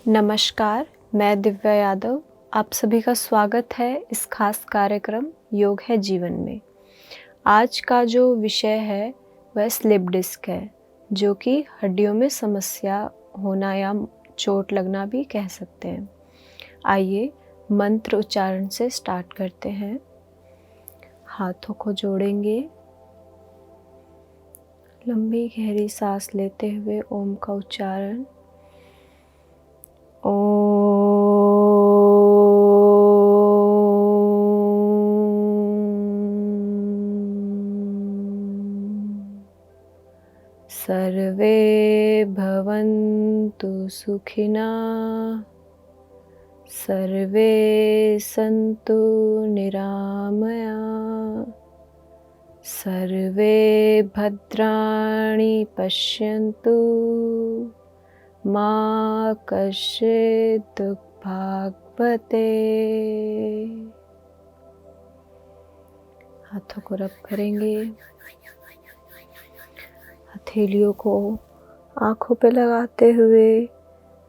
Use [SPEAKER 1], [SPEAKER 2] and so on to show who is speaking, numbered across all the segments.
[SPEAKER 1] नमस्कार, मैं दिव्या यादव। आप सभी का स्वागत है इस खास कार्यक्रम योग है जीवन में। आज का जो विषय है वह स्लिप डिस्क है, जो कि हड्डियों में समस्या होना या चोट लगना भी कह सकते हैं। आइए मंत्र उच्चारण से स्टार्ट करते हैं। हाथों को जोड़ेंगे, लंबी गहरी सांस लेते हुए ओम का उच्चारण। सर्वे भवन्तु सुखिनः, सर्वे सन्तु निरामयाः, सर्वे भद्राणि पश्यन्तु, मा कश्चित् दुःखभाग् भवेत्। हाथों को रब करेंगे, हथेलियों को आँखों पे लगाते हुए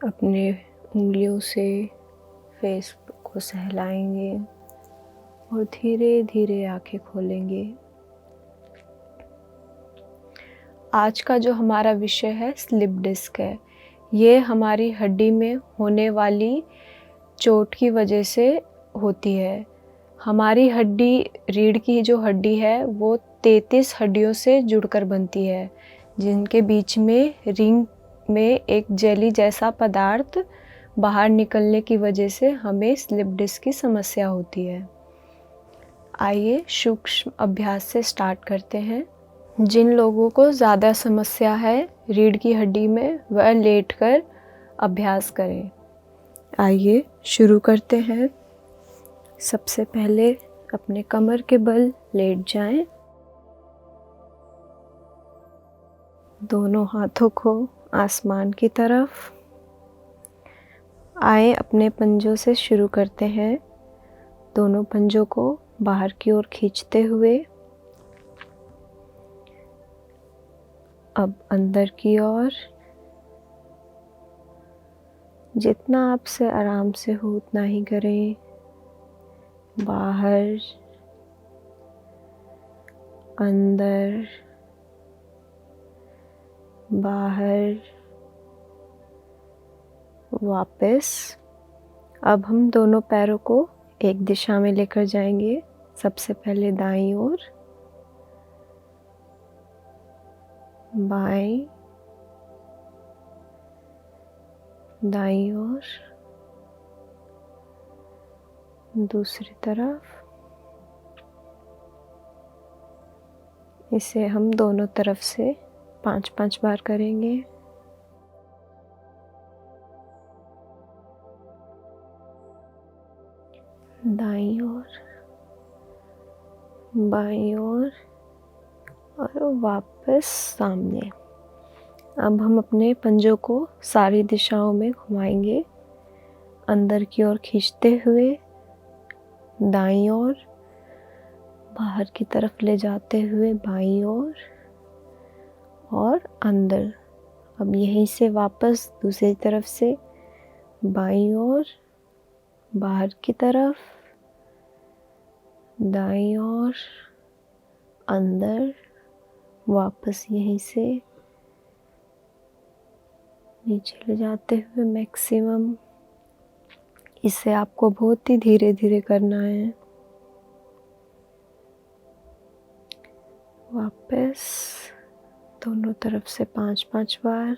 [SPEAKER 1] अपने उंगलियों से फेस को सहलाएंगे और धीरे धीरे आँखें खोलेंगे। आज का जो हमारा विषय है स्लिप डिस्क है। ये हमारी हड्डी में होने वाली चोट की वजह से होती है। हमारी हड्डी, रीढ़ की जो हड्डी है वो 33 हड्डियों से जुड़कर बनती है, जिनके बीच में रिंग में एक जेली जैसा पदार्थ बाहर निकलने की वजह से हमें स्लिप डिस्क की समस्या होती है। आइए सूक्ष्म अभ्यास से स्टार्ट करते हैं। जिन लोगों को ज़्यादा समस्या है रीढ़ की हड्डी में, वह लेटकर अभ्यास करें। आइए शुरू करते हैं। सबसे पहले अपने कमर के बल लेट जाएं। दोनों हाथों को आसमान की तरफ। आए अपने पंजों से शुरू करते हैं। दोनों पंजों को बाहर की ओर खींचते हुए अब अंदर की ओर। जितना आपसे आराम से हो उतना ही करें। बाहर, अंदर, बाहर, वापस। अब हम दोनों पैरों को एक दिशा में लेकर जाएंगे। सबसे पहले दाईं ओर, बाएं, दाईं ओर, दूसरी तरफ। इसे हम दोनों तरफ से 5-5 बार करेंगे। दाईं ओर, बाईं ओर और वापस सामने। अब हम अपने पंजों को सारी दिशाओं में घुमाएंगे। अंदर की ओर खींचते हुए, दाईं ओर, बाहर की तरफ ले जाते हुए बाईं ओर और अंदर। अब यहीं से वापस दूसरी तरफ से बाईं ओर, बाहर की तरफ, दाईं ओर, अंदर, वापस यहीं से नीचे ले जाते हुए मैक्सिमम। इसे आपको बहुत ही धीरे धीरे करना है। वापस दोनों तरफ से 5-5 बार।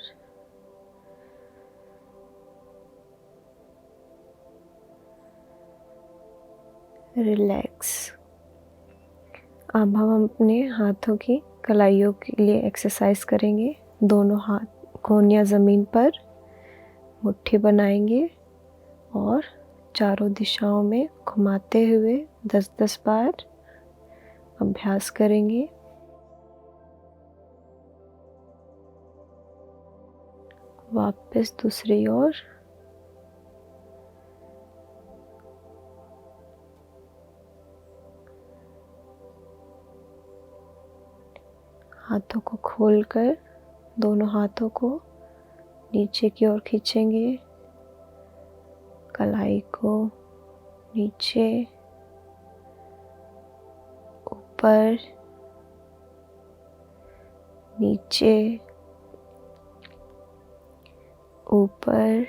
[SPEAKER 1] रिलैक्स। अब हम अपने हाथों की कलाइयों के लिए एक्सरसाइज करेंगे। दोनों हाथ कोहनियाँ ज़मीन पर मुट्ठी बनाएंगे और चारों दिशाओं में घुमाते हुए 10-10 बार अभ्यास करेंगे। वापस दूसरी ओर। हाथों को खोलकर दोनों हाथों को नीचे की ओर खींचेंगे कलाई को नीचे, ऊपर, नीचे, ऊपर,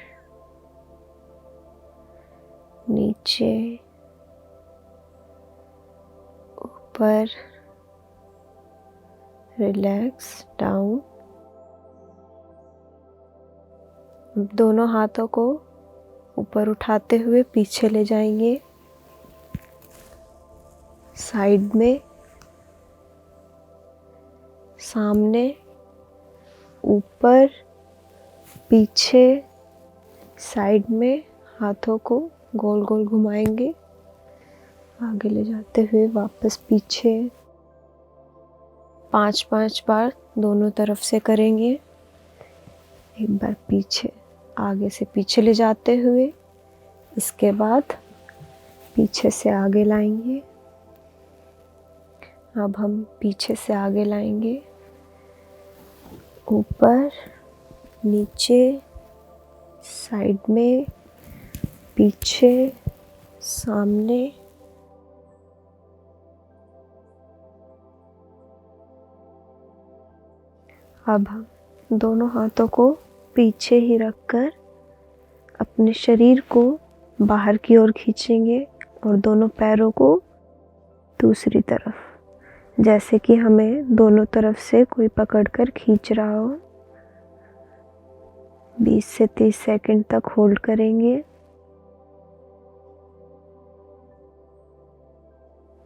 [SPEAKER 1] नीचे, ऊपर, रिलैक्स, डाउन। दोनों हाथों को ऊपर उठाते हुए पीछे ले जाएंगे, साइड में, सामने, ऊपर, पीछे, साइड में। हाथों को गोल गोल घुमाएंगे, आगे ले जाते हुए वापस पीछे। 5-5 बार दोनों तरफ से करेंगे। एक बार पीछे, आगे से पीछे ले जाते हुए, इसके बाद पीछे से आगे लाएंगे। अब हम पीछे से आगे लाएंगे, ऊपर, नीचे, साइड में, पीछे, सामने। अब हम दोनों हाथों को पीछे ही रखकर अपने शरीर को बाहर की ओर खींचेंगे और दोनों पैरों को दूसरी तरफ, जैसे कि हमें दोनों तरफ से कोई पकड़कर खींच रहा हो। 20 से 30 सेकंड तक होल्ड करेंगे।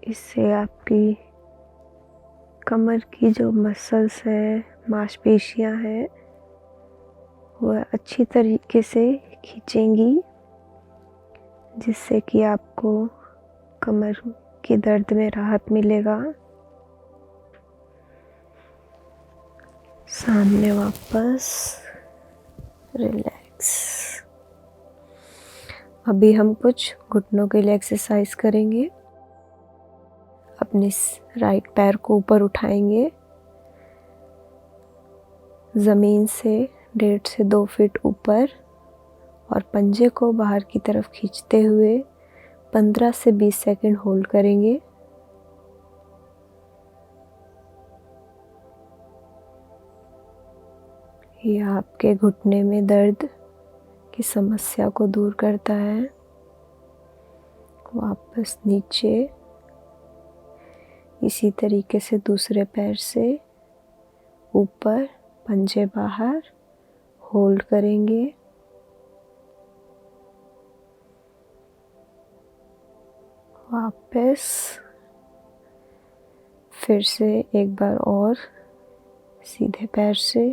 [SPEAKER 1] इससे आपकी कमर की जो मसल्स है, मांसपेशियां हैं, वह अच्छी तरीके से खींचेंगी, जिससे कि आपको कमर के दर्द में राहत मिलेगा। सामने वापस, रिलैक्स। अभी हम कुछ घुटनों के लिए एक्सरसाइज करेंगे। अपने राइट पैर को ऊपर उठाएंगे, ज़मीन से 1.5 से 2 फीट ऊपर, और पंजे को बाहर की तरफ खींचते हुए 15 से 20 सेकंड होल्ड करेंगे। यह आपके घुटने में दर्द की समस्या को दूर करता है। वापस नीचे, इसी तरीके से दूसरे पैर से ऊपर, पंजे बाहर, होल्ड करेंगे। वापस फिर से एक बार और सीधे पैर से,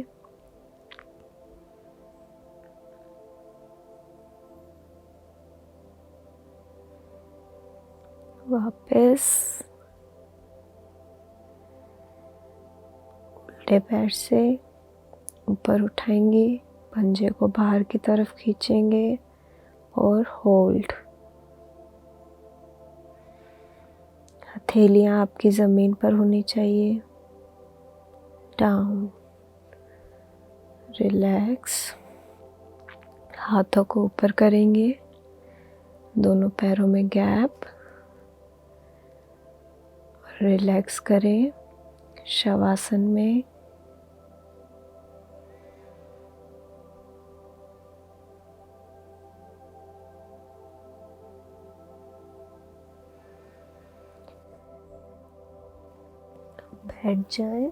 [SPEAKER 1] वापस उल्टे पैर से ऊपर उठाएंगे, पंजे को बाहर की तरफ खींचेंगे और होल्ड। हथेलियां आपकी ज़मीन पर होनी चाहिए। Down, relax. हाथों को ऊपर करेंगे, दोनों पैरों में गैप, रिलैक्स करें शवासन में। बैठ जाएं।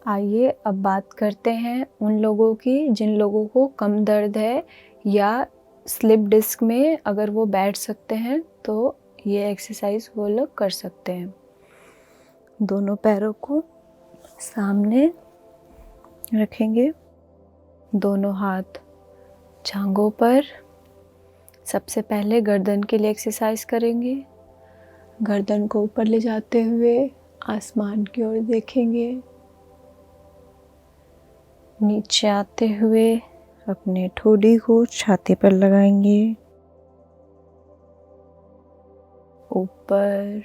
[SPEAKER 1] आइए अब बात करते हैं उन लोगों की जिन लोगों को कम दर्द है या स्लिप डिस्क में अगर वो बैठ सकते हैं तो ये एक्सरसाइज वो लोग कर सकते हैं। दोनों पैरों को सामने रखेंगे, दोनों हाथ जांघों पर। सबसे पहले गर्दन के लिए एक्सरसाइज करेंगे। गर्दन को ऊपर ले जाते हुए आसमान की ओर देखेंगे। नीचे आते हुए अपने ठोड़ी को छाती पर लगाएंगे। ऊपर,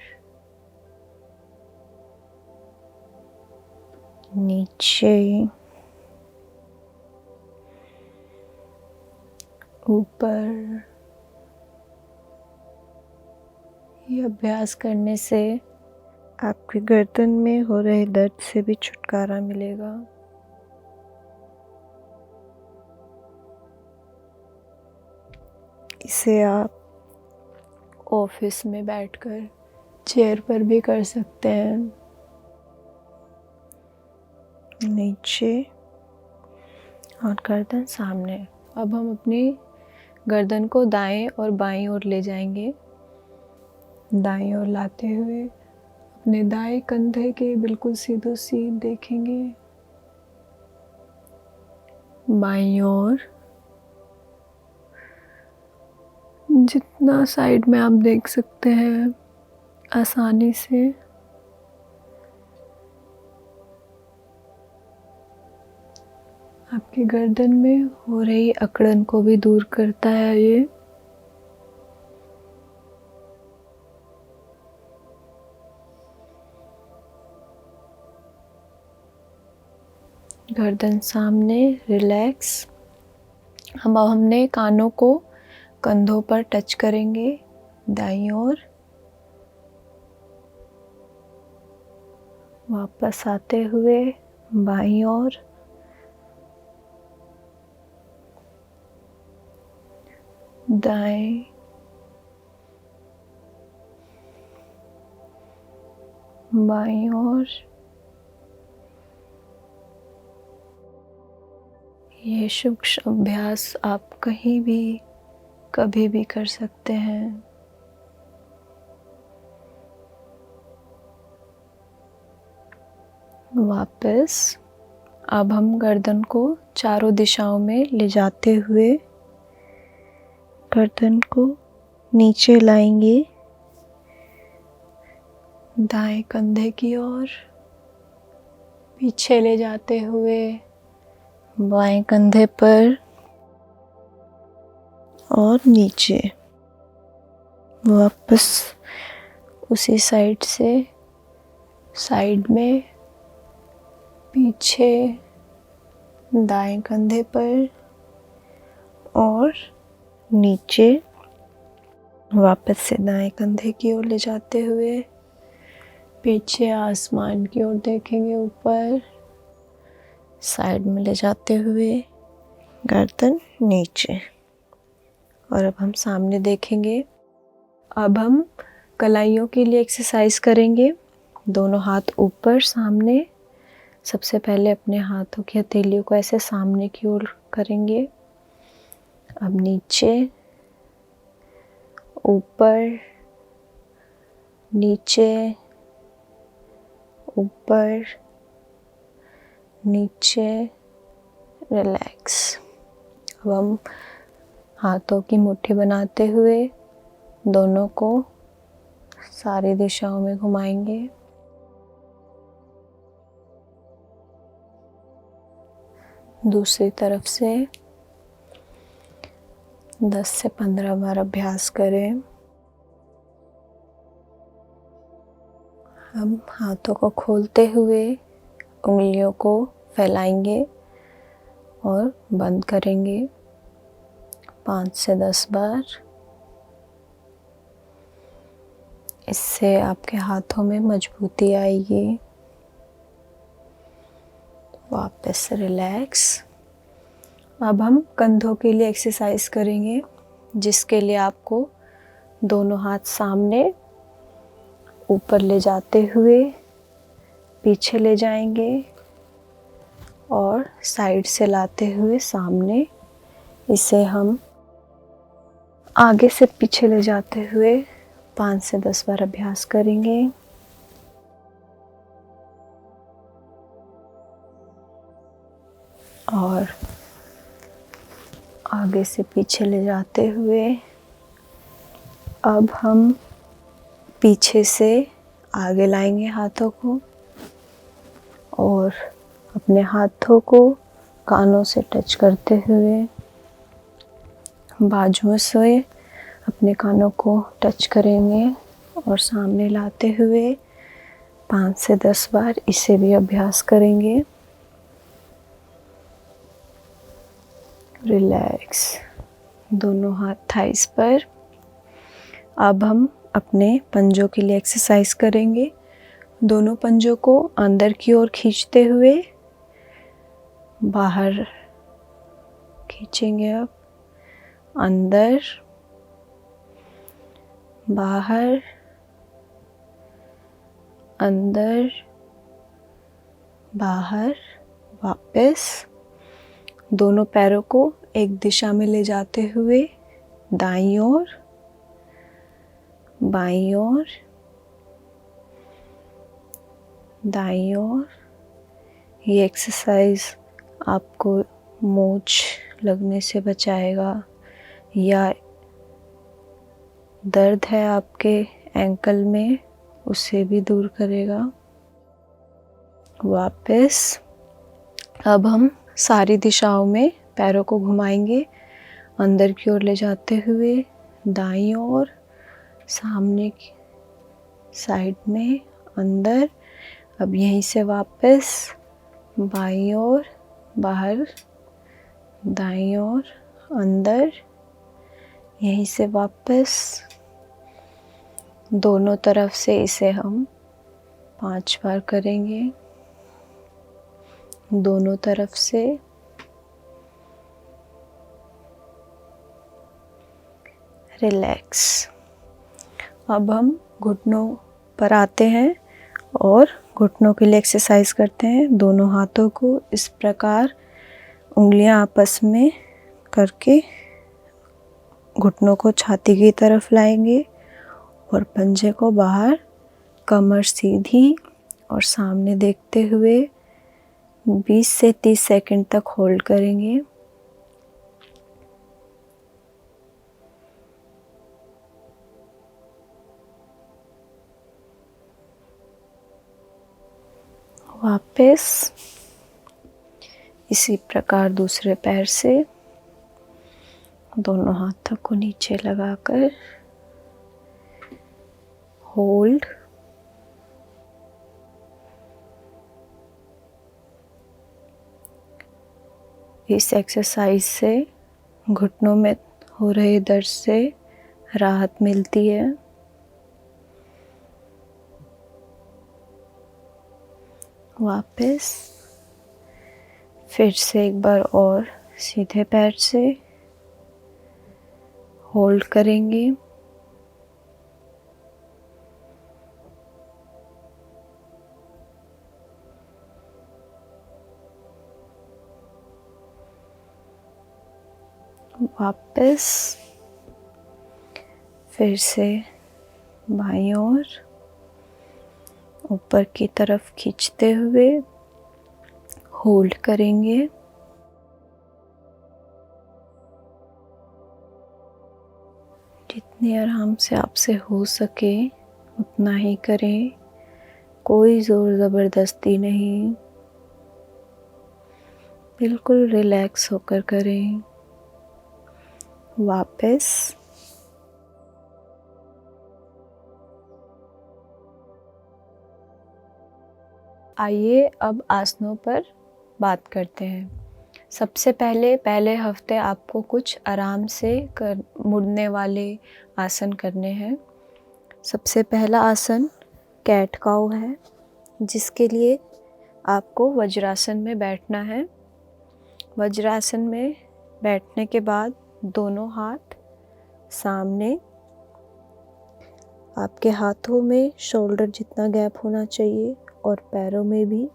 [SPEAKER 1] नीचे, ऊपर। ये अभ्यास करने से आपके गर्दन में हो रहे दर्द से भी छुटकारा मिलेगा। इसे आप ऑफिस में बैठकर चेयर पर भी कर सकते हैं। नीचे और गर्दन सामने। अब हम अपनी गर्दन को दाएं और बाएं ओर ले जाएंगे। दाएं ओर लाते हुए अपने दाएं कंधे के बिल्कुल सीधो सीध देखेंगे। बाईं ओर जितना साइड में आप देख सकते हैं आसानी से। आपकी गर्दन में हो रही अकड़न को भी दूर करता है ये। गर्दन सामने, रिलैक्स। अब हमने कानों को कंधों पर टच करेंगे दाईं ओर। वापस आते हुए बाईं ओर। दाएं, बाईं ओर। ये सूक्ष्म अभ्यास आप कहीं भी कभी भी कर सकते हैं। वापस अब हम गर्दन को चारों दिशाओं में ले जाते हुए गर्दन को नीचे लाएंगे दाएं कंधे की ओर। पीछे ले जाते हुए बाएं कंधे पर और नीचे। वापस उसी साइड से साइड में, पीछे दाएं कंधे पर और नीचे। वापस से दाएं कंधे की ओर ले जाते हुए पीछे आसमान की ओर देखेंगे, ऊपर। साइड में ले जाते हुए गर्दन नीचे। और अब हम सामने देखेंगे। अब हम कलाइयों के लिए एक्सरसाइज करेंगे। दोनों हाथ ऊपर सामने। सबसे पहले अपने हाथों की हथेलियों को ऐसे सामने की ओर करेंगे। अब नीचे, ऊपर, नीचे, ऊपर, नीचे, रिलैक्स। अब हम हाथों की मुट्ठी बनाते हुए दोनों को सारी दिशाओं में घुमाएंगे। दूसरी तरफ से 10 से 15 बार अभ्यास करें। हम हाथों को खोलते हुए उंगलियों को फैलाएंगे और बंद करेंगे 5 से 10 बार। इससे आपके हाथों में मजबूती आएगी। वापस रिलैक्स। अब हम कंधों के लिए एक्सरसाइज करेंगे, जिसके लिए आपको दोनों हाथ सामने ऊपर ले जाते हुए पीछे ले जाएंगे और साइड से लाते हुए सामने। इसे हम आगे से पीछे ले जाते हुए 5 से 10 बार अभ्यास करेंगे। और आगे से पीछे ले जाते हुए अब हम पीछे से आगे लाएंगे हाथों को और अपने हाथों को कानों से टच करते हुए बाजुओं से अपने कानों को टच करेंगे और सामने लाते हुए 5 से 10 बार इसे भी अभ्यास करेंगे। रिलैक्स, दोनों हाथ थाइस पर। अब हम अपने पंजों के लिए एक्सरसाइज करेंगे। दोनों पंजों को अंदर की ओर खींचते हुए बाहर खींचेंगे। अब अंदर, बाहर, अंदर, बाहर, वापस। दोनों पैरों को एक दिशा में ले जाते हुए दाईं ओर, बाईं ओर, दाईं ओर। ये एक्सरसाइज आपको मोच लगने से बचाएगा, या दर्द है आपके एंकल में उसे भी दूर करेगा। वापस। अब हम सारी दिशाओं में पैरों को घुमाएंगे, अंदर की ओर ले जाते हुए दाईं ओर, सामने की साइड में, अंदर। अब यहीं से वापस बाईं ओर, बाहर, दाईं ओर, अंदर। यहीं से वापस। दोनों तरफ से इसे हम 5 बार करेंगे। दोनों तरफ से। रिलैक्स। अब हम घुटनों पर आते हैं और घुटनों के लिए एक्सरसाइज करते हैं। दोनों हाथों को इस प्रकार उंगलियां आपस में करके घुटनों को छाती की तरफ लाएंगे और पंजे को बाहर, कमर सीधी और सामने देखते हुए 20 से 30 सेकंड तक होल्ड करेंगे। वापस इसी प्रकार दूसरे पैर से दोनों हाथों को नीचे लगाकर होल्ड। इस एक्सरसाइज से घुटनों में हो रहे दर्द से राहत मिलती है। वापस फिर से एक बार और सीधे पैर से होल्ड करेंगे। वापस फिर से बाईं ओर, ऊपर की तरफ खींचते हुए होल्ड करेंगे। जितने आराम से आपसे हो सके उतना ही करें, कोई ज़ोर ज़बरदस्ती नहीं, बिल्कुल रिलैक्स होकर करें। वापस आइए अब आसनों पर बात करते हैं। सबसे पहले हफ्ते आपको कुछ आराम से मुड़ने वाले आसन करने हैं। सबसे पहला आसन कैट काउ है, जिसके लिए आपको वज्रासन में बैठना है। वज्रासन में बैठने के बाद दोनों हाथ सामने, आपके हाथों में शोल्डर जितना गैप होना चाहिए और पैरों में भी।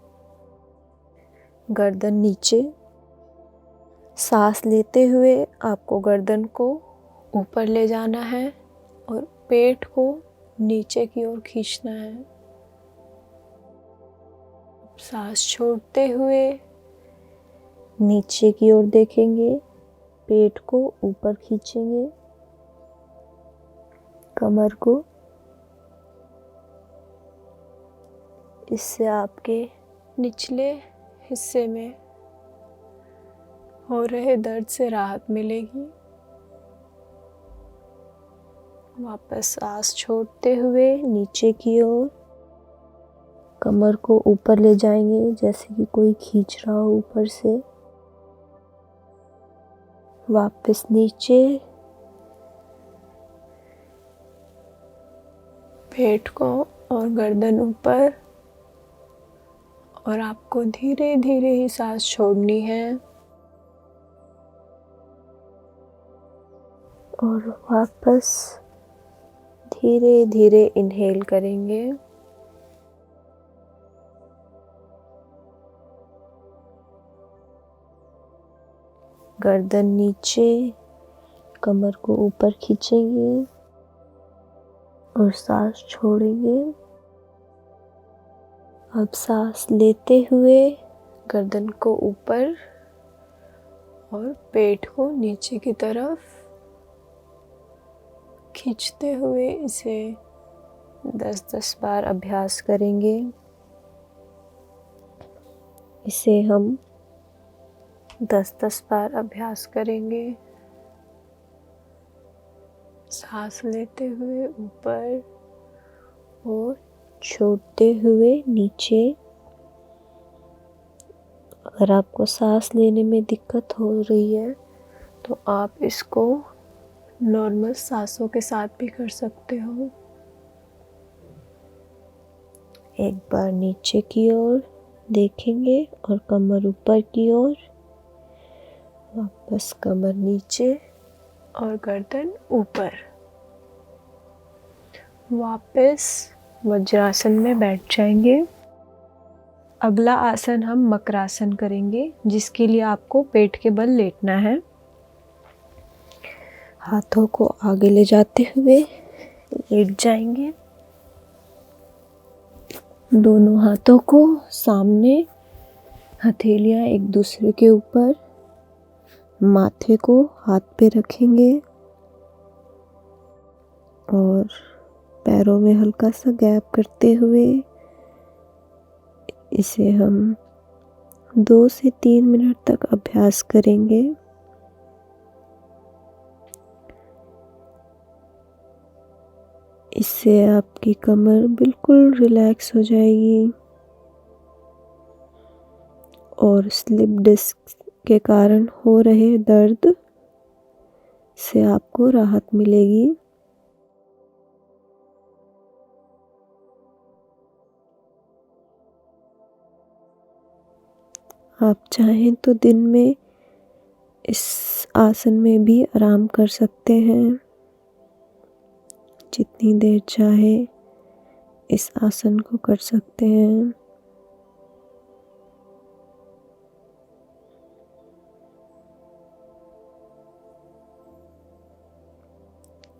[SPEAKER 1] गर्दन नीचे। सांस लेते हुए आपको गर्दन को ऊपर ले जाना है और पेट को नीचे की ओर खींचना है। सांस छोड़ते हुए नीचे की ओर देखेंगे, पेट को ऊपर खींचेंगे, कमर को। इससे आपके निचले हिस्से में हो रहे दर्द से राहत मिलेगी। वापस सांस छोड़ते हुए नीचे की ओर
[SPEAKER 2] कमर को ऊपर ले जाएंगे जैसे कि कोई खींच रहा हो ऊपर से। वापस नीचे,
[SPEAKER 1] पेट को और गर्दन ऊपर, और आपको धीरे धीरे ही सांस छोड़नी है।
[SPEAKER 2] और वापस धीरे धीरे इनहेल करेंगे। गर्दन नीचे, कमर को ऊपर खींचेंगे और सांस छोड़ेंगे। अब सांस लेते हुए गर्दन को ऊपर और पेट को नीचे की तरफ खींचते हुए इसे 10-10 बार अभ्यास करेंगे। इसे हम 10-10 बार अभ्यास करेंगे। सांस लेते हुए ऊपर और छोड़ते हुए नीचे। अगर आपको सांस लेने में दिक्कत हो रही है तो आप इसको नॉर्मल सांसों के साथ भी कर सकते हो। एक बार नीचे की ओर देखेंगे और कमर ऊपर की ओर। वापस कमर नीचे
[SPEAKER 1] और गर्दन ऊपर। वापस वज्रासन में बैठ जाएंगे। अगला आसन हम मकरासन करेंगे, जिसके लिए आपको पेट के बल लेटना है।
[SPEAKER 2] हाथों को आगे ले जाते हुए लेट जाएंगे। दोनों हाथों को सामने, हथेलियां एक दूसरे के ऊपर, माथे को हाथ पे रखेंगे और पैरों में हल्का सा गैप करते हुए इसे हम 2 से 3 मिनट तक अभ्यास करेंगे। इससे आपकी कमर बिल्कुल रिलैक्स हो जाएगी और स्लिप डिस्क के कारण हो रहे दर्द से आपको राहत मिलेगी। आप चाहें तो दिन में इस आसन में भी आराम कर सकते हैं। जितनी देर चाहे इस आसन को कर सकते हैं।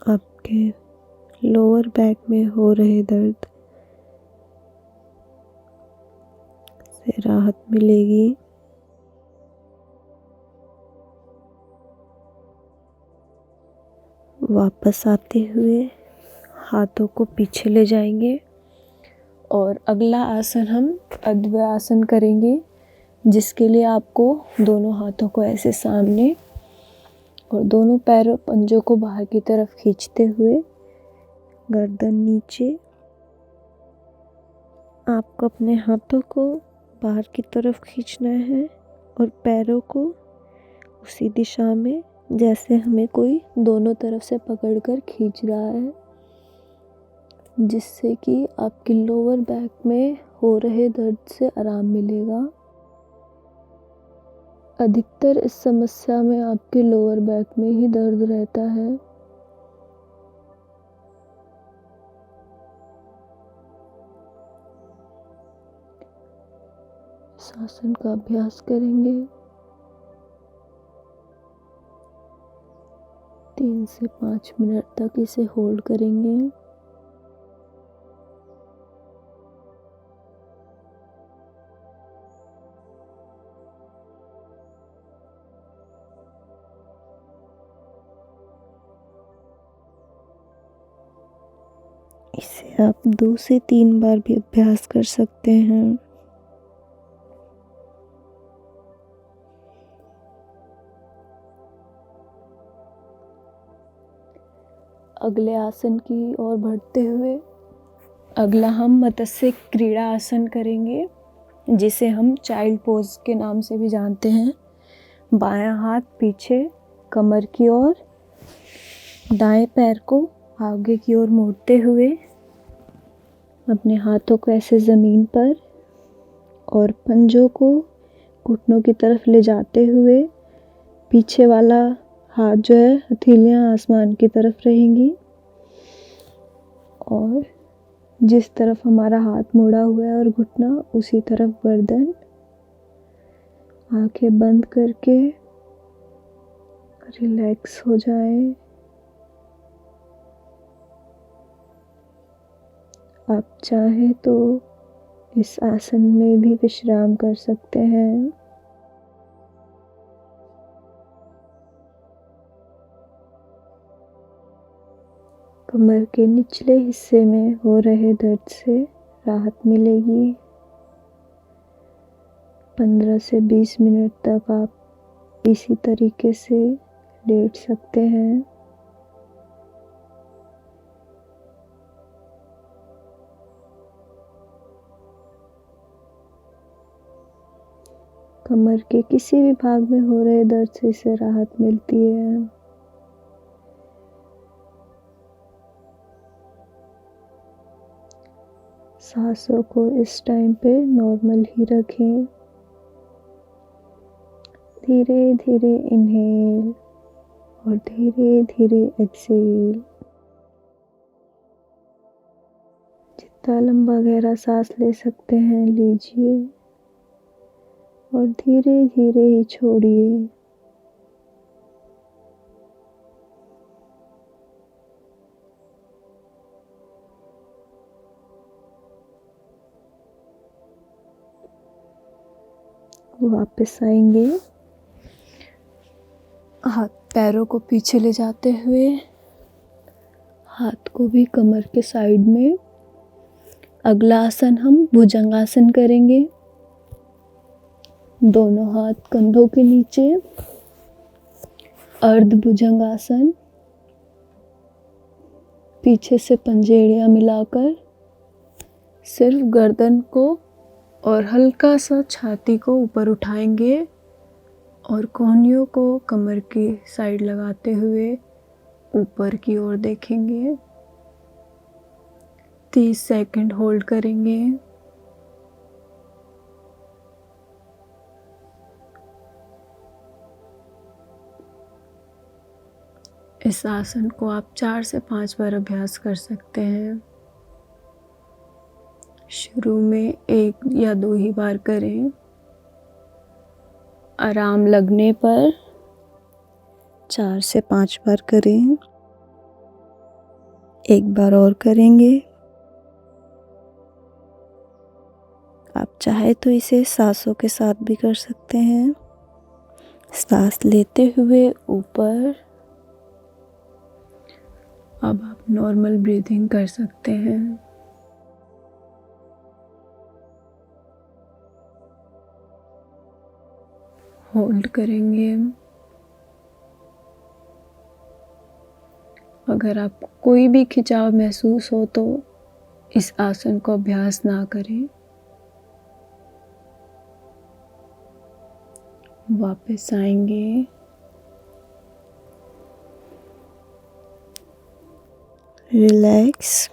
[SPEAKER 2] आपके लोअर बैक में हो रहे दर्द से राहत मिलेगी। वापस आते हुए हाथों को पीछे ले जाएंगे और अगला आसन हम अद्वयासन करेंगे, जिसके लिए आपको दोनों हाथों को ऐसे सामने और दोनों पैरों पंजों को बाहर की तरफ खींचते हुए गर्दन नीचे। आपको अपने हाथों को बाहर की तरफ खींचना है और पैरों को उसी दिशा में जैसे हमें कोई दोनों तरफ से पकड़कर खींच रहा है, जिससे कि आपकी लोअर बैक में हो रहे दर्द से आराम मिलेगा। अधिकतर इस समस्या में आपके लोअर बैक में ही दर्द रहता है। इस आसन का अभ्यास करेंगे। 3 से 5 मिनट तक इसे होल्ड करेंगे। इसे आप 2 से 3 बार भी अभ्यास कर सकते हैं। अगले आसन की ओर बढ़ते हुए अगला हम मत्स्य क्रीड़ा आसन करेंगे, जिसे हम चाइल्ड पोज के नाम से भी जानते हैं। बायां हाथ पीछे कमर की ओर, दाएं पैर को आगे की ओर मोड़ते हुए अपने हाथों को ऐसे ज़मीन पर और पंजों को घुटनों की तरफ ले जाते हुए पीछे वाला हाथ जो है, हथेलियां आसमान की तरफ रहेंगी और जिस तरफ हमारा हाथ मुड़ा हुआ है और घुटना उसी तरफ गर्दन। आंखें बंद करके रिलैक्स हो जाए। आप चाहे तो इस आसन में भी विश्राम कर सकते हैं। कमर के निचले हिस्से में हो रहे दर्द से राहत मिलेगी। 15 से 20 मिनट तक आप इसी तरीके से लेट सकते हैं। कमर के किसी भी भाग में हो रहे दर्द से इसे राहत मिलती है। सांसों को इस टाइम पे नॉर्मल ही रखें। धीरे धीरे इनहेल और धीरे धीरे एक्सहेल। जितना लंबा गहरा सांस ले सकते हैं लीजिए और धीरे धीरे ही छोड़िए। वापस आएंगे, हाथ पैरों को पीछे ले जाते हुए हाथ को भी कमर के साइड में। अगला आसन हम भुजंगासन करेंगे। दोनों हाथ कंधों के नीचे, अर्ध भुजंगासन। पीछे से पंजेड़ियां मिलाकर सिर्फ गर्दन को और हल्का सा छाती को ऊपर उठाएंगे और कोहनियों को कमर की साइड लगाते हुए ऊपर की ओर देखेंगे। 30 सेकंड होल्ड करेंगे। इस आसन को आप 4 से 5 बार अभ्यास कर सकते हैं। शुरू में 1 या 2 ही बार करें। आराम लगने पर 4 से 5 बार करें। एक बार और करेंगे। आप चाहे तो इसे सांसों के साथ भी कर सकते हैं। सांस लेते हुए ऊपर। अब आप नॉर्मल ब्रीथिंग कर सकते हैं। होल्ड करेंगे। अगर आपको कोई भी खिंचाव महसूस हो तो इस आसन को अभ्यास ना करें। वापस आएंगे। रिलैक्स।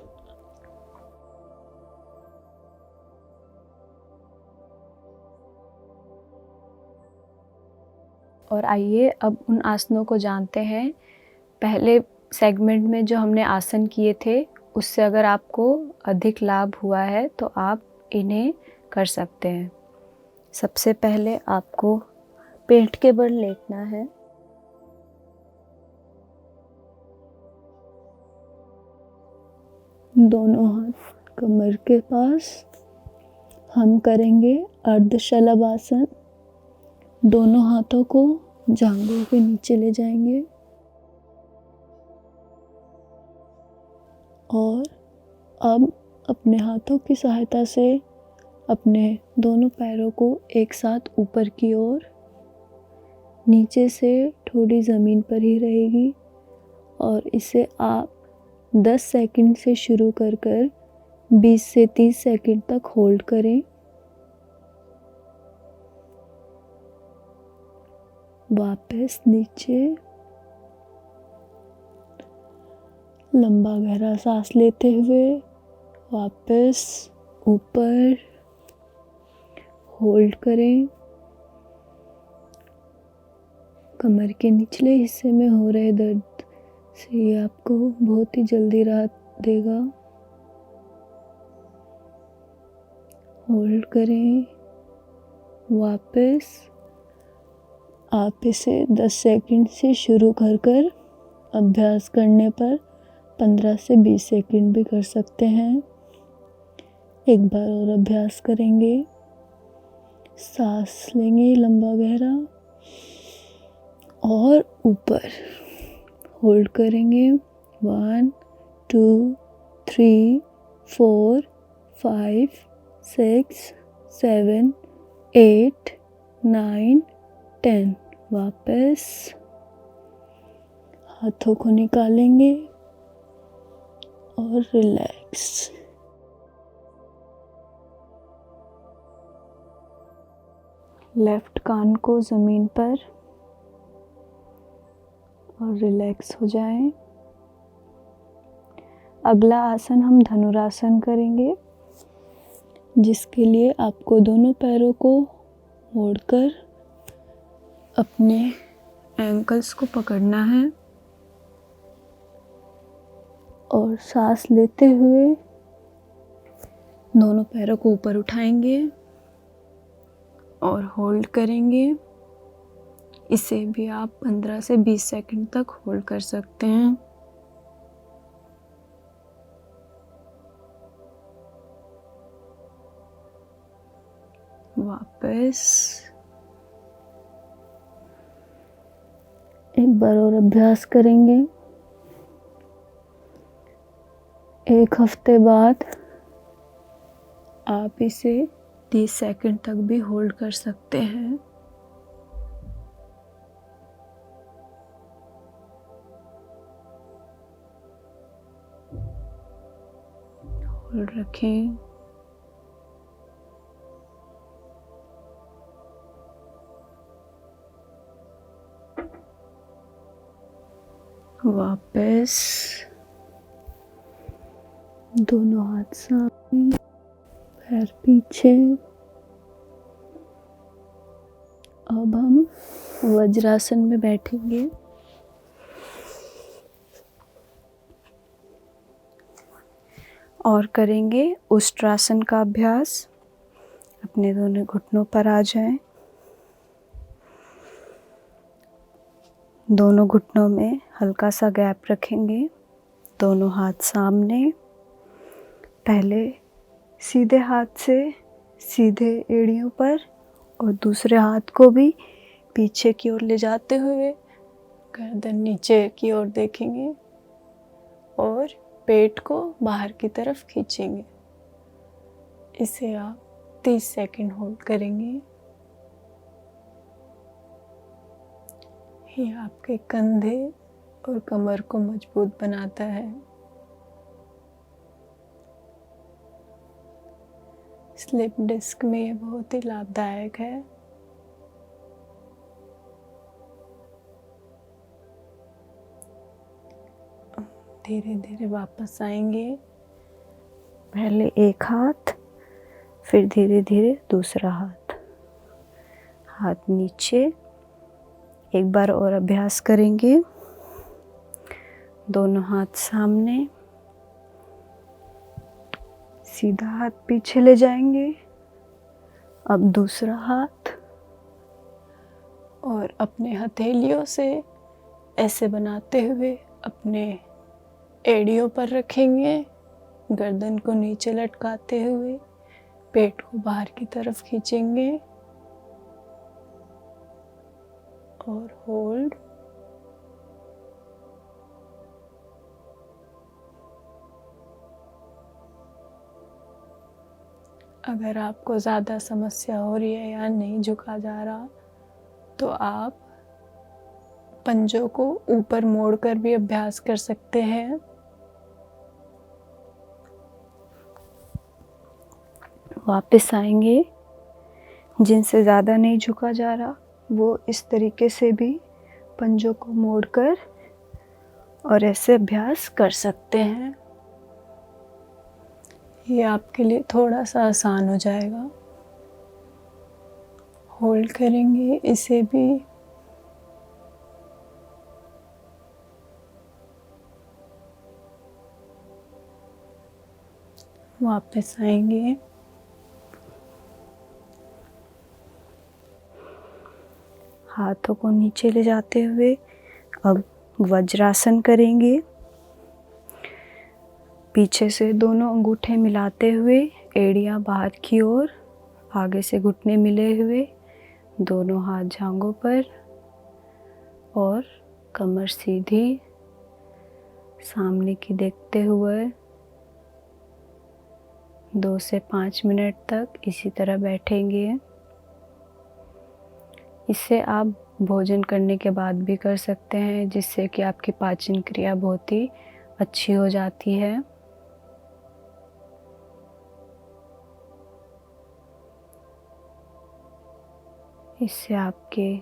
[SPEAKER 1] और आइए अब उन आसनों को जानते हैं। पहले सेगमेंट में जो हमने आसन किए थे उससे अगर आपको अधिक लाभ हुआ है तो आप इन्हें कर सकते हैं। सबसे पहले आपको पेट के बल लेटना है।
[SPEAKER 2] दोनों हाथ कमर के पास। हम करेंगे अर्धशलभ आसन। दोनों हाथों को जांघों के नीचे ले जाएंगे और अब अपने हाथों की सहायता से अपने दोनों पैरों को एक साथ ऊपर की ओर, नीचे से ठोड़ी ज़मीन पर ही रहेगी और इसे आप 10 सेकंड से शुरू कर 20 से 30 सेकंड तक होल्ड करें। वापस नीचे, लंबा गहरा सांस लेते हुए वापस ऊपर, होल्ड करें। कमर के निचले हिस्से में हो रहे दर्द से ये आपको बहुत ही जल्दी राहत देगा। होल्ड करें। वापस आप इसे 10 सेकंड से शुरू कर अभ्यास करने पर 15 से 20 सेकंड भी कर सकते हैं। एक बार और अभ्यास करेंगे। सांस लेंगे लंबा गहरा और ऊपर होल्ड करेंगे। 1 2 3 4 5 6 7 8 9 10। वापस हाथों को निकालेंगे और रिलैक्स। लेफ्ट कान को ज़मीन पर और रिलैक्स हो जाएं। अगला आसन हम धनुरासन करेंगे, जिसके लिए आपको दोनों पैरों को मोड़कर अपने एंकल्स को पकड़ना है और सांस लेते हुए दोनों पैरों को ऊपर उठाएंगे और होल्ड करेंगे। इसे भी आप 15 से 20 सेकंड तक होल्ड कर सकते हैं। वापस एक बार और अभ्यास करेंगे। एक हफ्ते बाद आप इसे 30 सेकंड तक भी होल्ड कर सकते हैं। होल्ड रखें। वापस दोनों हाथ सामने, पैर पीछे। अब हम वज्रासन में बैठेंगे। और करेंगे उष्ट्रासन का अभ्यास। अपने दोनों घुटनों पर आ जाएं। दोनों घुटनों में हल्का सा गैप रखेंगे। दोनों हाथ सामने। पहले सीधे हाथ से सीधे एड़ियों पर और दूसरे हाथ को भी पीछे की ओर ले जाते हुए गर्दन नीचे की ओर देखेंगे और पेट को बाहर की तरफ खींचेंगे। इसे आप 30 सेकंड होल्ड करेंगे। ये आपके कंधे और कमर को मजबूत बनाता है। स्लिप डिस्क में ये बहुत ही लाभदायक है। धीरे धीरे वापस आएंगे। पहले एक हाथ, फिर धीरे धीरे दूसरा हाथ। हाथ नीचे। एक बार और अभ्यास करेंगे। दोनों हाथ सामने। सीधा हाथ पीछे ले जाएंगे। अब दूसरा हाथ और अपने हथेलियों से ऐसे बनाते हुए अपने एड़ियों पर रखेंगे। गर्दन को नीचे लटकाते हुए पेट को बाहर की तरफ खींचेंगे और होल्ड। अगर आपको ज़्यादा समस्या हो रही है या नहीं झुका जा रहा, तो आप पंजों को ऊपर मोड़कर भी अभ्यास कर सकते हैं।
[SPEAKER 1] वापस आएंगे। जिनसे ज़्यादा नहीं झुका जा रहा वो इस तरीके से भी पंजों को मोड़कर और ऐसे अभ्यास कर सकते हैं। ये आपके लिए थोड़ा सा आसान हो जाएगा। होल्ड करेंगे इसे भी। वापस आएंगे। हाथों को नीचे ले जाते हुए अब वज्रासन करेंगे। पीछे से दोनों अंगूठे मिलाते हुए एड़ियां बाहर की ओर, आगे से घुटने मिले हुए, दोनों हाथ जांघों पर और कमर सीधी सामने की देखते हुए 2 से 5 मिनट तक इसी तरह बैठेंगे। इसे आप भोजन करने के बाद भी कर सकते हैं, जिससे कि आपकी पाचन क्रिया बहुत ही अच्छी हो जाती है। इससे आपके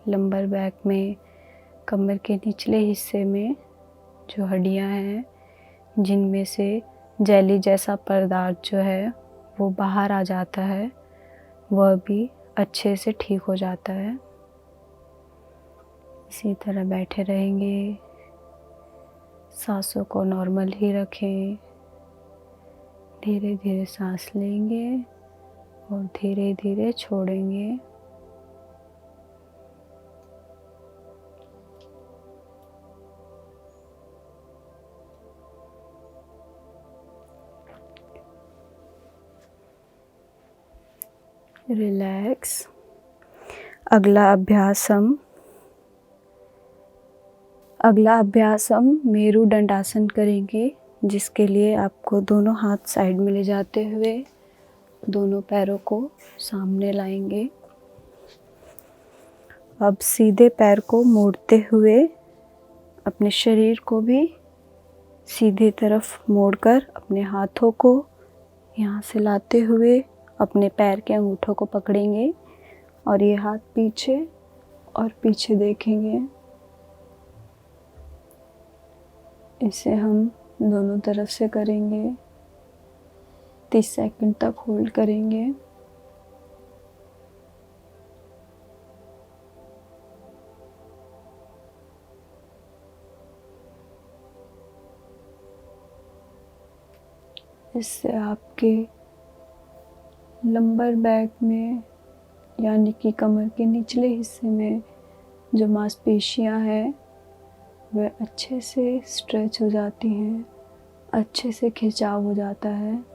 [SPEAKER 1] लंबर बैक में, कमर के निचले हिस्से में जो हड्डियां हैं, जिनमें से जेली जैसा पदार्थ जो है वो बाहर आ जाता है, वह भी अच्छे से ठीक हो जाता है। इसी तरह बैठे रहेंगे। सांसों को नॉर्मल ही रखें। धीरे धीरे सांस लेंगे और धीरे धीरे छोड़ेंगे। रिलैक्स। अगला अभ्यास हम मेरुदंडासन करेंगे, जिसके लिए आपको दोनों हाथ साइड में ले जाते हुए दोनों पैरों को सामने लाएंगे। अब सीधे पैर को मोड़ते हुए अपने शरीर को भी सीधी तरफ मोड़कर अपने हाथों को यहाँ से लाते हुए अपने पैर के अंगूठों को पकड़ेंगे और ये हाथ पीछे और पीछे देखेंगे। इसे हम दोनों तरफ से करेंगे। 30 सेकंड तक होल्ड करेंगे। इससे आपके लंबर बैक में, यानी कि कमर के निचले हिस्से में जो मांसपेशियां हैं वह अच्छे से स्ट्रेच हो जाती हैं, अच्छे से खिंचाव हो जाता है,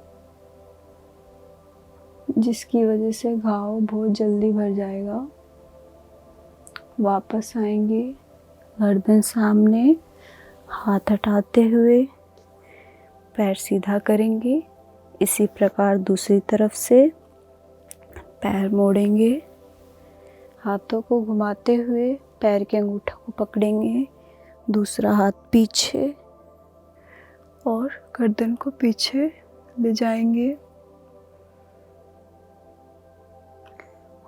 [SPEAKER 1] जिसकी वजह से घाव बहुत जल्दी भर जाएगा। वापस आएंगे। गर्दन सामने, हाथ हटाते हुए पैर सीधा करेंगे। इसी प्रकार दूसरी तरफ से पैर मोड़ेंगे। हाथों को घुमाते हुए पैर के अंगूठों को पकड़ेंगे। दूसरा हाथ पीछे और गर्दन को पीछे ले जाएंगे।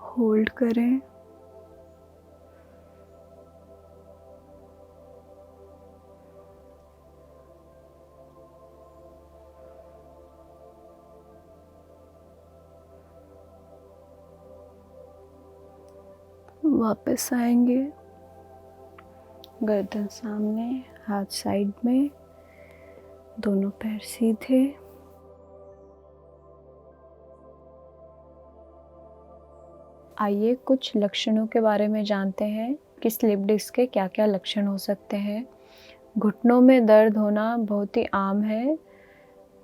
[SPEAKER 1] होल्ड करें। वापस आएंगे। गर्दन सामने, हाथ साइड में, दोनों पैर सीधे। आइए कुछ लक्षणों के बारे में जानते हैं कि स्लिप डिस्क के क्या क्या लक्षण हो सकते हैं। घुटनों में दर्द होना बहुत ही आम है।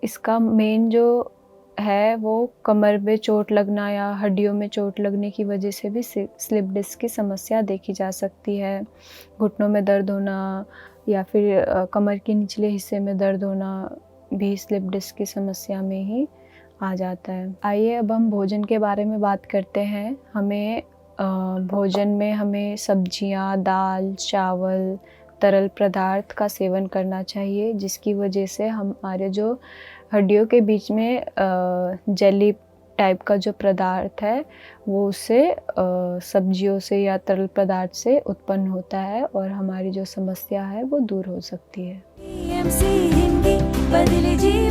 [SPEAKER 1] इसका मेन जो है वो कमर में चोट लगना या हड्डियों में चोट लगने की वजह से भी स्लिप डिस्क की समस्या देखी जा सकती है। घुटनों में दर्द होना या फिर कमर के निचले हिस्से में दर्द होना भी स्लिप डिस्क की समस्या में ही आ जाता है। आइए अब हम भोजन के बारे में बात करते हैं। हमें भोजन में हमें सब्जियां, दाल, चावल, तरल पदार्थ का सेवन करना चाहिए, जिसकी वजह से हमारे जो हड्डियों के बीच में जेली टाइप का जो पदार्थ है वो उससे सब्जियों से या तरल पदार्थ से उत्पन्न होता है और हमारी जो समस्या है वो दूर हो सकती है।
[SPEAKER 3] TMC हिंदी बदले जी